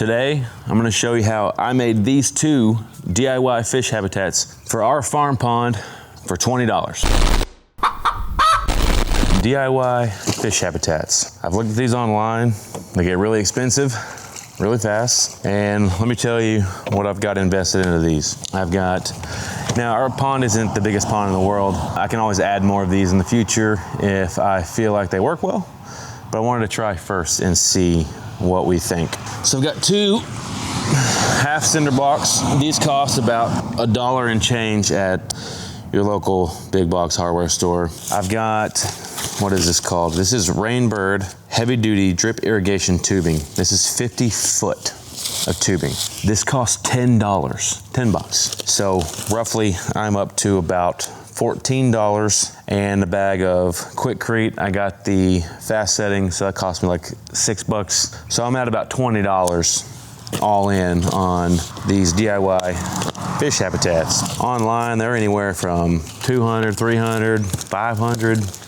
Today, I'm gonna show you how I made these two DIY fish habitats for our farm pond for $20. DIY fish habitats. I've looked at these online. They get really expensive, really fast. And let me tell you what I've got invested into these. Now our pond isn't the biggest pond in the world. I can always add more of these in the future if I feel like they work well. But I wanted to try first and see what we think. So I've got two half cinder blocks. These cost about $1 and change at your local big box hardware store. I've got, what is this called? This is Rainbird heavy duty drip irrigation tubing. This is 50 foot of tubing. This costs $10, 10 bucks. So roughly I'm up to about $14 and a bag of Quickcrete. I got the fast setting, so that cost me like $6. So I'm at about $20 all in on these DIY fish habitats. Online, they're anywhere from $200, $300, $500,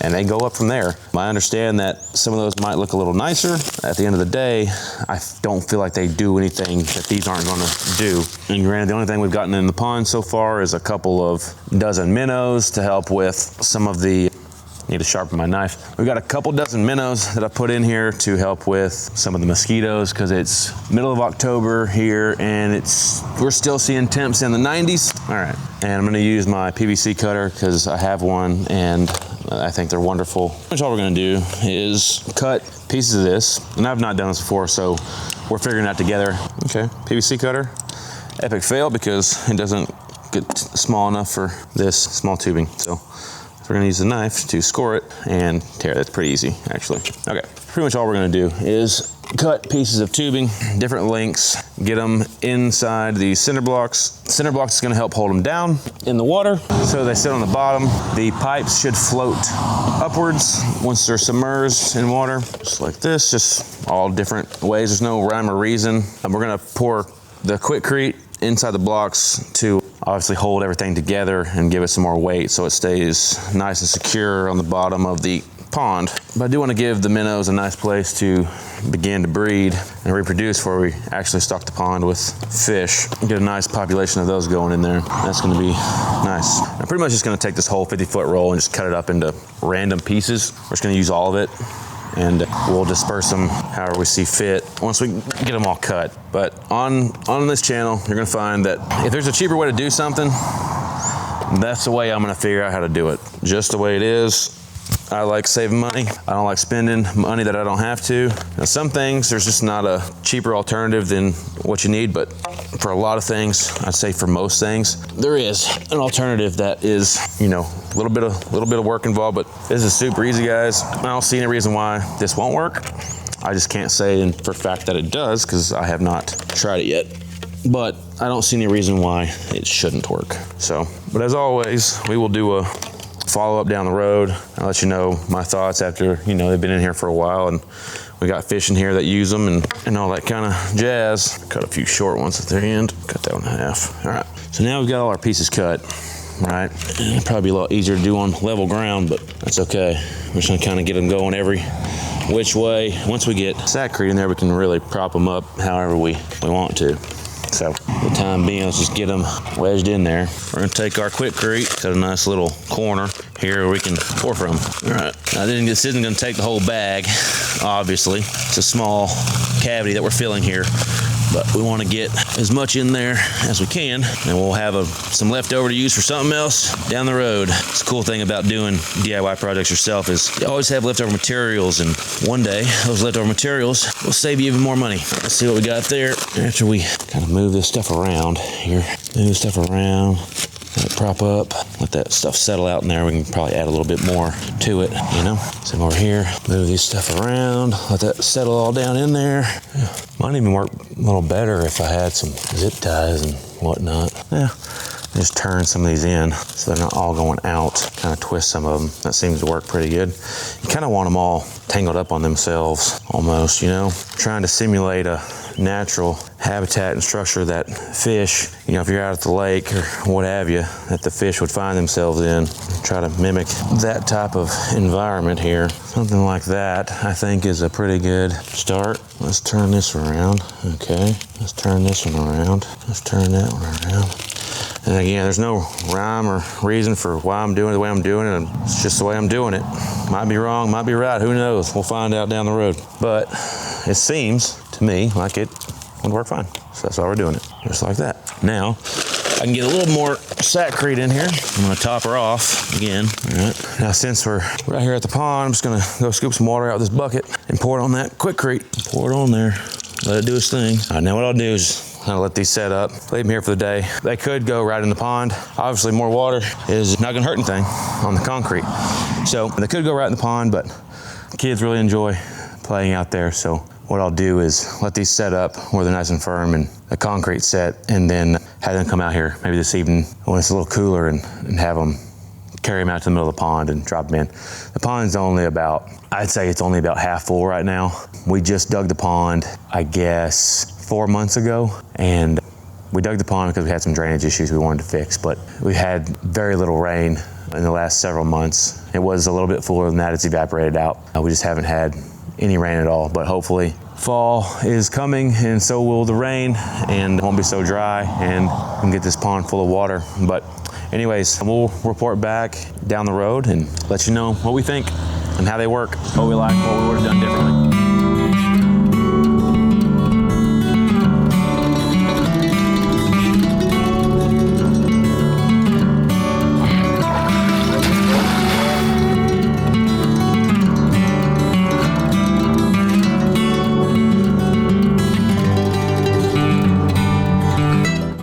and they go up from there. I understand that some of those might look a little nicer. At the end of the day, I don't feel like they do anything that these aren't gonna do. And granted, the only thing we've gotten in the pond so far is a couple of dozen minnows to help with some of the, need to sharpen my knife. We've got a couple dozen minnows that I put in here to help with some of the mosquitoes because it's middle of October here and we're still seeing temps in the 90s. All right, and I'm gonna use my PVC cutter because I have one and I think they're wonderful. Pretty much all we're gonna do is cut pieces of this, and I've not done this before, so we're figuring that together. Okay, PVC cutter, epic fail because it doesn't get small enough for this small tubing. So we're gonna use the knife to score it and tear it. That's pretty easy, actually. Okay, pretty much all we're gonna do is cut pieces of tubing, different lengths, get them inside these cinder blocks. Cinder blocks is gonna help hold them down in the water so they sit on the bottom. The pipes should float upwards once they're submerged in water, just like this, just all different ways. There's no rhyme or reason. And we're gonna pour the Quickcrete inside the blocks to obviously hold everything together and give it some more weight so it stays nice and secure on the bottom of the pond. But I do want to give the minnows a nice place to begin to breed and reproduce before we actually stock the pond with fish. Get a nice population of those going in there. That's going to be nice. I'm pretty much just going to take this whole 50-foot roll and just cut it up into random pieces. We're just going to use all of it, and we'll disperse them however we see fit once we get them all cut. But on this channel, you're gonna find that if there's a cheaper way to do something, that's the way I'm gonna figure out how to do it. Just the way it is. I like saving money. I don't like spending money that I don't have to. Now, some things, there's just not a cheaper alternative than what you need, but for a lot of things, I'd say for most things, there is an alternative that is, you know, a little bit of work involved, but this is super easy, guys. I don't see any reason why this won't work. I just can't say for a fact that it does because I have not tried it yet. But I don't see any reason why it shouldn't work. So, but as always, we will do a follow up down the road. I'll let you know my thoughts after, you know, they've been in here for a while and we got fish in here that use them and all that kind of jazz. Cut a few short ones at the end, cut that one in half. All right, so now we've got all our pieces cut, right? It'll probably be a lot easier to do on level ground, but that's okay. We're just gonna kind of get them going every which way. Once we get Sackcrete in there, we can really prop them up however we want to. So for the time being, let's just get them wedged in there. We're gonna take our Quickcrete, got a nice little corner here where we can pour from. All right, now this isn't gonna take the whole bag, obviously. It's a small cavity that we're filling here, but we wanna get as much in there as we can, and we'll have some leftover to use for something else down the road. It's a cool thing about doing DIY projects yourself is you always have leftover materials, and one day those leftover materials will save you even more money. Let's see what we got there. After we kind of move this stuff around here, move this stuff around, let it prop up, let that stuff settle out in there. We can probably add a little bit more to it, you know? So over here, move this stuff around, let that settle all down in there. Might even work a little better if I had some zip ties and whatnot. Yeah, Just turn some of these in so they're not all going out. Kind of twist some of them. That seems to work pretty good. You kind of want them all tangled up on themselves almost, you know? Trying to simulate a natural habitat and structure that fish, you know, if you're out at the lake or what have you, that the fish would find themselves in. Try to mimic that type of environment here. Something like that, I think, is a pretty good start. Let's turn this around. Okay, let's turn this one around. Let's turn that one around. And again, there's no rhyme or reason for why I'm doing it the way I'm doing it. It's just the way I'm doing it. Might be wrong, might be right, who knows? We'll find out down the road. But it seems to me like it would work fine. So that's why we're doing it, just like that. Now, I can get a little more saccharine in here. I'm gonna top her off again. All right. Now, since we're right here at the pond, I'm just gonna go scoop some water out of this bucket and pour it on that Quikrete. Pour it on there, let it do its thing. All right, now what I'll do is I'll let these set up, leave them here for the day. They could go right in the pond. Obviously, more water is not gonna hurt anything on the concrete. So they could go right in the pond, but kids really enjoy playing out there. So what I'll do is let these set up where they're nice and firm and the concrete set, and then have them come out here maybe this evening when it's a little cooler and have them carry them out to the middle of the pond and drop them in. The pond's only about, I'd say it's only about half full right now. We just dug the pond, I guess, 4 months ago, and we dug the pond because we had some drainage issues we wanted to fix, but we had very little rain in the last several months. It was a little bit fuller than that, it's evaporated out. We just haven't had any rain at all, but hopefully fall is coming and so will the rain, and it won't be so dry, and we can get this pond full of water. But anyways, we'll report back down the road and let you know what we think and how they work, what we like, what we would have done differently.